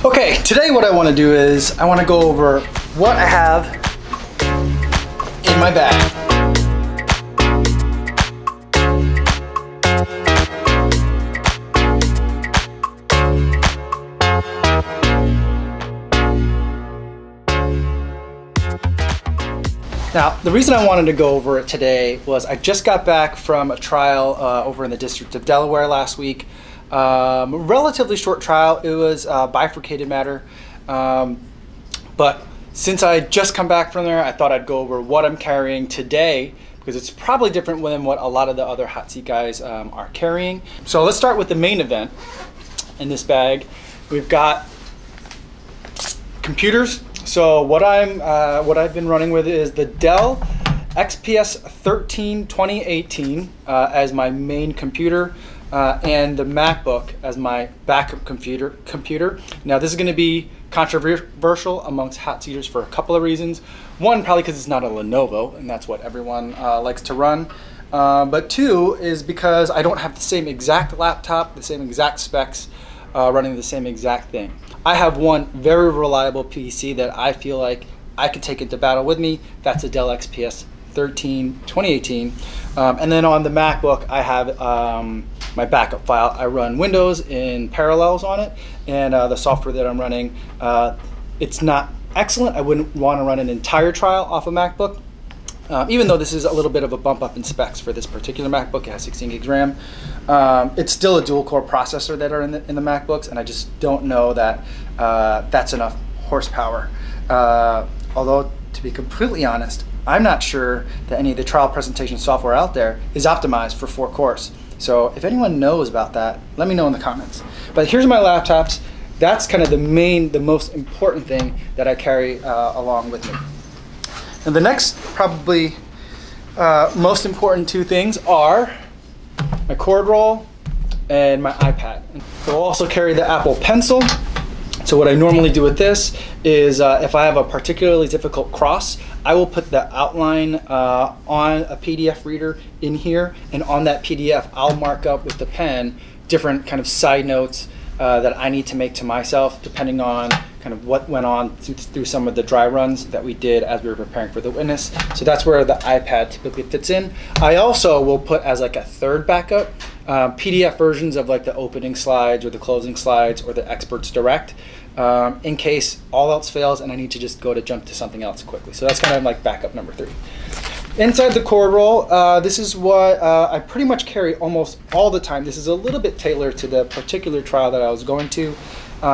Okay, today what I want to do is I want to go over what I have in my bag. Now, the reason I wanted to go over it today was I just got back from a trial over in the District of Delaware last week. Relatively short trial. It was bifurcated matter. But since I just come back from there, I thought I'd go over what I'm carrying today because it's probably different than what a lot of the other hot seat guys are carrying. So let's start with the main event in this bag. We've got computers. So what I've been running with is the Dell Xps 13 2018 as my main computer and the MacBook as my backup computer. Now this is going to be controversial amongst hot seaters for a couple of reasons. One, probably because it's not a Lenovo and that's what everyone likes to run. But two is because I don't have the same exact laptop, the same exact specs, running the same exact thing. I have one very reliable PC that I feel like I could take into battle with me. That's a Dell XPS 13 2018. And then on the MacBook, I have my backup file. I run Windows in Parallels on it, and the software that I'm running, it's not excellent. I wouldn't want to run an entire trial off a MacBook. Even though this is a little bit of a bump up in specs for this particular MacBook, it has 16 gigs RAM. It's still a dual core processor that are in the MacBooks, and I just don't know that that's enough horsepower. Although, to be completely honest, I'm not sure that any of the trial presentation software out there is optimized for 4 cores. So if anyone knows about that, let me know in the comments. But here's my laptops. That's kind of the most important thing that I carry along with me. And the next, probably most important 2 things are my cord roll and my iPad. We'll also carry the Apple Pencil. So what I normally do with this is if I have a particularly difficult cross, I will put the outline on a PDF reader in here, and on that PDF I'll mark up with the pen different kind of side notes that I need to make to myself depending on kind of what went on through some of the dry runs that we did as we were preparing for the witness. So that's where the iPad typically fits in. I also will put as like a third backup PDF versions of like the opening slides or the closing slides or the Experts Direct in case all else fails and I need to just jump to something else quickly. So that's kind of like backup number 3. Inside the cord roll, this is what I pretty much carry almost all the time. This is a little bit tailored to the particular trial that I was going to.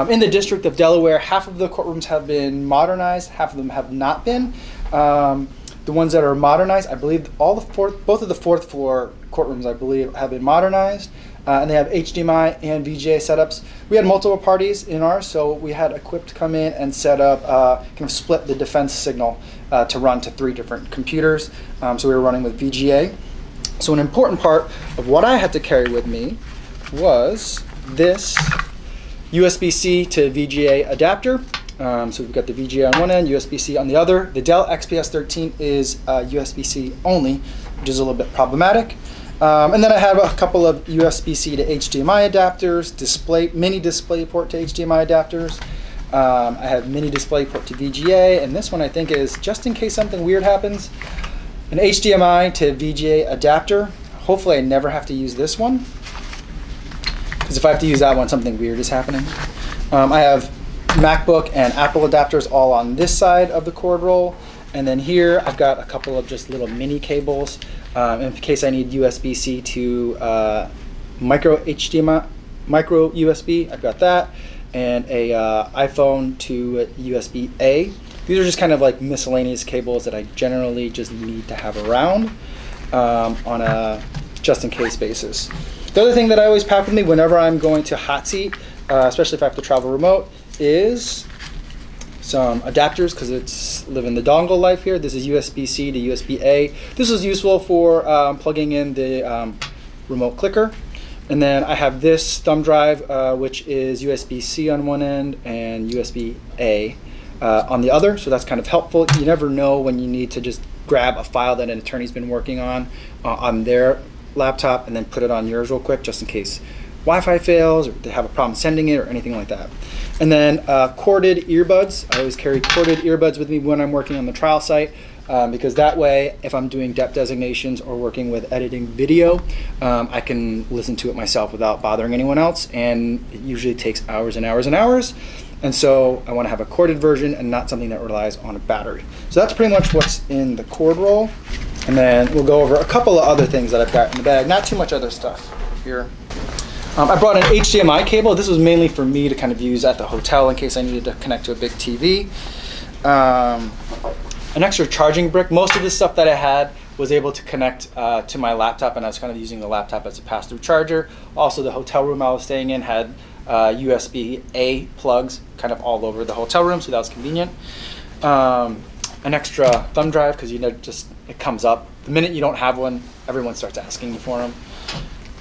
In the District of Delaware, half of the courtrooms have been modernized, half of them have not been. The ones that are modernized, I believe both of the 4th floor courtrooms, I believe, have been modernized. And they have HDMI and Vga setups. We had multiple parties in ours, so we had Equipped come in and set up, kind of split the defense signal to run to 3 different computers. So we were running with Vga. So an important part of what I had to carry with me was this USB-C to VGA adapter. So we've got the VGA on one end, USB-C on the other. The Dell XPS 13 is USB-C only, which is a little bit problematic. And then I have a couple of USB-C to HDMI adapters, mini display port to HDMI adapters. I have mini display port to VGA, and this one I think is, just in case something weird happens, an HDMI to VGA adapter. Hopefully I never have to use this one, because if I have to use that one, something weird is happening. I have MacBook and Apple adapters all on this side of the cord roll. And then here I've got a couple of just little mini cables in case I need USB-C to micro USB. I've got that, and a iPhone to USB-A. These are just kind of like miscellaneous cables that I generally just need to have around on a just-in-case basis. The other thing that I always pack with me whenever I'm going to hot seat, especially if I have to travel remote, is some adapters, because it's living the dongle life here. This is USB-C to USB-A. This is useful for plugging in the remote clicker. And then I have this thumb drive, which is USB-C on one end and USB-A on the other. So that's kind of helpful. You never know when you need to just grab a file that an attorney's been working on their laptop and then put it on yours real quick, just in case Wi-Fi fails or they have a problem sending it or anything like that. And then corded earbuds. I always carry corded earbuds with me when I'm working on the trial site, because that way, if I'm doing depth designations or working with editing video, I can listen to it myself without bothering anyone else, and it usually takes hours and hours and hours. And so I want to have a corded version and not something that relies on a battery. So that's pretty much what's in the cord roll. And then we'll go over a couple of other things that I've got in the bag. Not too much other stuff here. I brought an HDMI cable. This was mainly for me to kind of use at the hotel in case I needed to connect to a big TV. An extra charging brick. Most of the stuff that I had was able to connect to my laptop, and I was kind of using the laptop as a pass-through charger. Also, the hotel room I was staying in had USB-A plugs kind of all over the hotel room, so that was convenient. An extra thumb drive, because you know, just it comes up. The minute you don't have one, everyone starts asking you for them.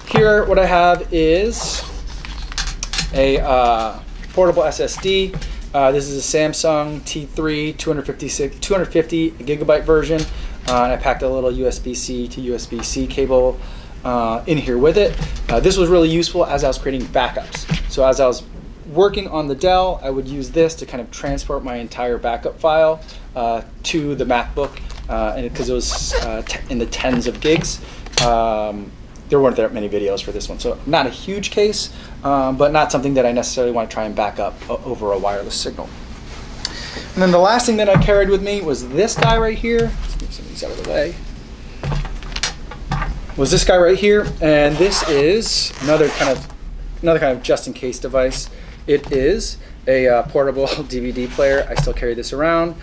Here, what I have is a portable SSD. This is a Samsung T3 250 gigabyte version. And I packed a little USB-C to USB-C cable in here with it. This was really useful as I was creating backups. So as I was working on the Dell, I would use this to kind of transport my entire backup file to the MacBook, and because it was in the tens of gigs. There weren't that many videos for this one, so not a huge case, but not something that I necessarily want to try and back up over a wireless signal. And then the last thing that I carried with me was this guy right here. Let's move some of these out of the way. Was this guy right here, and this is another kind of just-in-case device. It is a portable DVD player. I still carry this around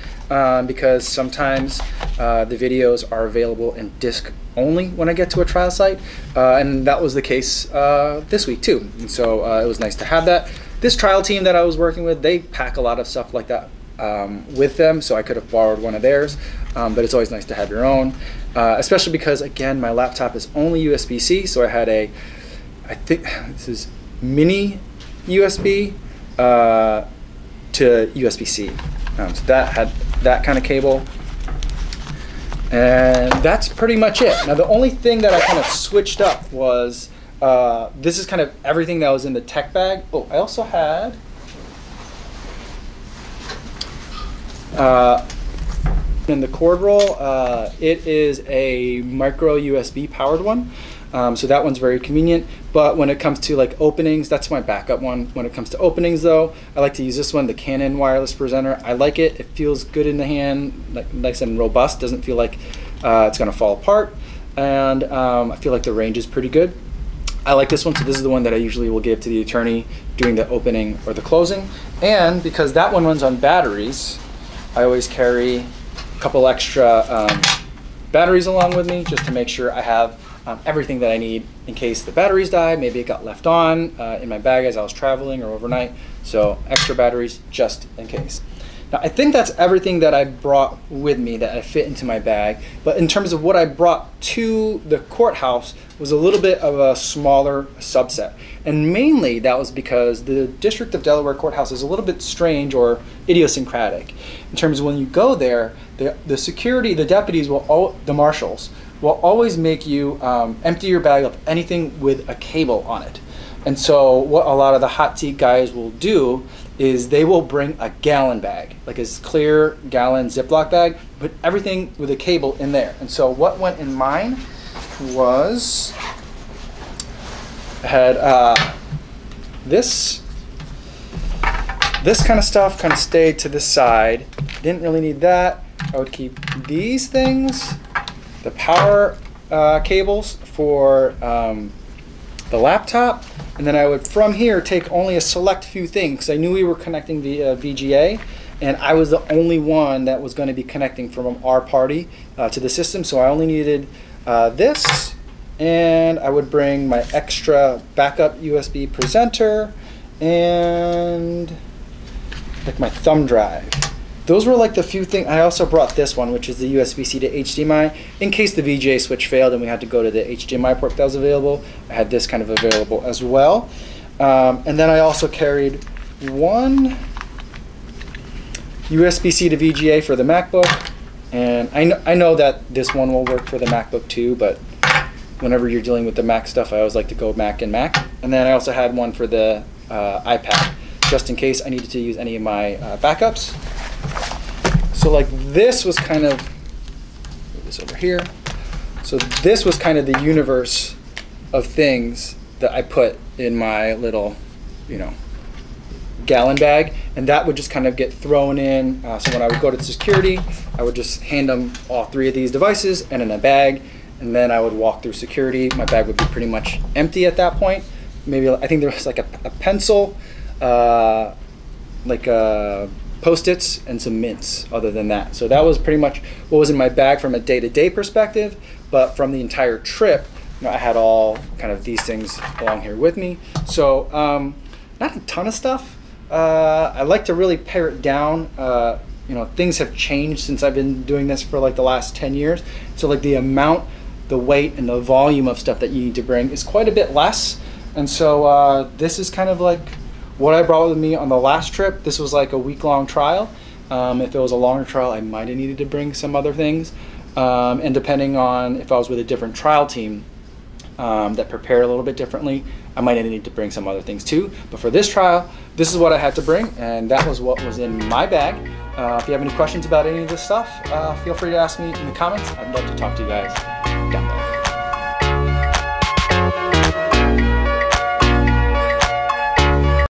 because sometimes the videos are available in disc only when I get to a trial site, and that was the case this week too. And so it was nice to have that. This trial team that I was working with, they pack a lot of stuff like that with them, so I could have borrowed one of theirs, but it's always nice to have your own, especially because, again, my laptop is only USB-C, so I had I think this is mini USB to USB-C. So that had that kind of cable. And that's pretty much it. Now, the only thing that I kind of switched up was, this is kind of everything that was in the tech bag. Oh, I also had in the cord roll, it is a micro USB powered one. So that one's very convenient, but when it comes to like openings, that's my backup one. When it comes to openings though, I like to use this one, the Canon wireless presenter. I like it. It feels good in the hand, like nice and robust, doesn't feel like it's gonna fall apart. And I feel like the range is pretty good. I like this one, so this is the one that I usually will give to the attorney doing the opening or the closing. And because that one runs on batteries, I always carry a couple extra batteries along with me just to make sure I have everything that I need in case the batteries die. Maybe it got left on in my bag as I was traveling or overnight. So extra batteries just in case. Now, I think that's everything that I brought with me that I fit into my bag. But in terms of what I brought to the courthouse was a little bit of a smaller subset. And mainly that was because the District of Delaware courthouse is a little bit strange or idiosyncratic. In terms of when you go there, the security, the deputies, the marshals, will always make you empty your bag of anything with a cable on it. And so what a lot of the hot seat guys will do is they will bring a gallon bag, like a clear gallon Ziploc bag, put everything with a cable in there. And so what went in mine was, I had this kind of stuff kind of stayed to the side. Didn't really need that. I would keep these things, the power cables for the laptop, and then I would from here take only a select few things because I knew we were connecting via VGA, and I was the only one that was going to be connecting from our party to the system, so I only needed this, and I would bring my extra backup USB presenter and like my thumb drive. Those were like the few things. I also brought this one, which is the USB-C to HDMI, in case the VGA switch failed and we had to go to the HDMI port that was available. I had this kind of available as well. And then I also carried one USB-C to VGA for the MacBook. And I know that this one will work for the MacBook too, but whenever you're dealing with the Mac stuff, I always like to go Mac and Mac. and then I also had one for the iPad, just in case I needed to use any of my backups. So like this was kind of, move this over here. So this was kind of the universe of things that I put in my little, you know, gallon bag, and that would just kind of get thrown in. So when I would go to security, I would just hand them all 3 of these devices and in a bag, and then I would walk through security. My bag would be pretty much empty at that point. Maybe, I think there was like a pencil, like Post-its and some mints other than that. So that was pretty much what was in my bag from a day-to-day perspective, but from the entire trip, you know, I had all kind of these things along here with me. So not a ton of stuff. I like to really pare it down. You know, things have changed since I've been doing this for like the last 10 years. So like the amount, the weight, and the volume of stuff that you need to bring is quite a bit less. And so this is kind of like what I brought with me on the last trip. This was like a week-long trial. If it was a longer trial, I might have needed to bring some other things. And depending on if I was with a different trial team that prepared a little bit differently, I might need to bring some other things too. But for this trial, this is what I had to bring, and that was what was in my bag. If you have any questions about any of this stuff, feel free to ask me in the comments. I'd love to talk to you guys down there.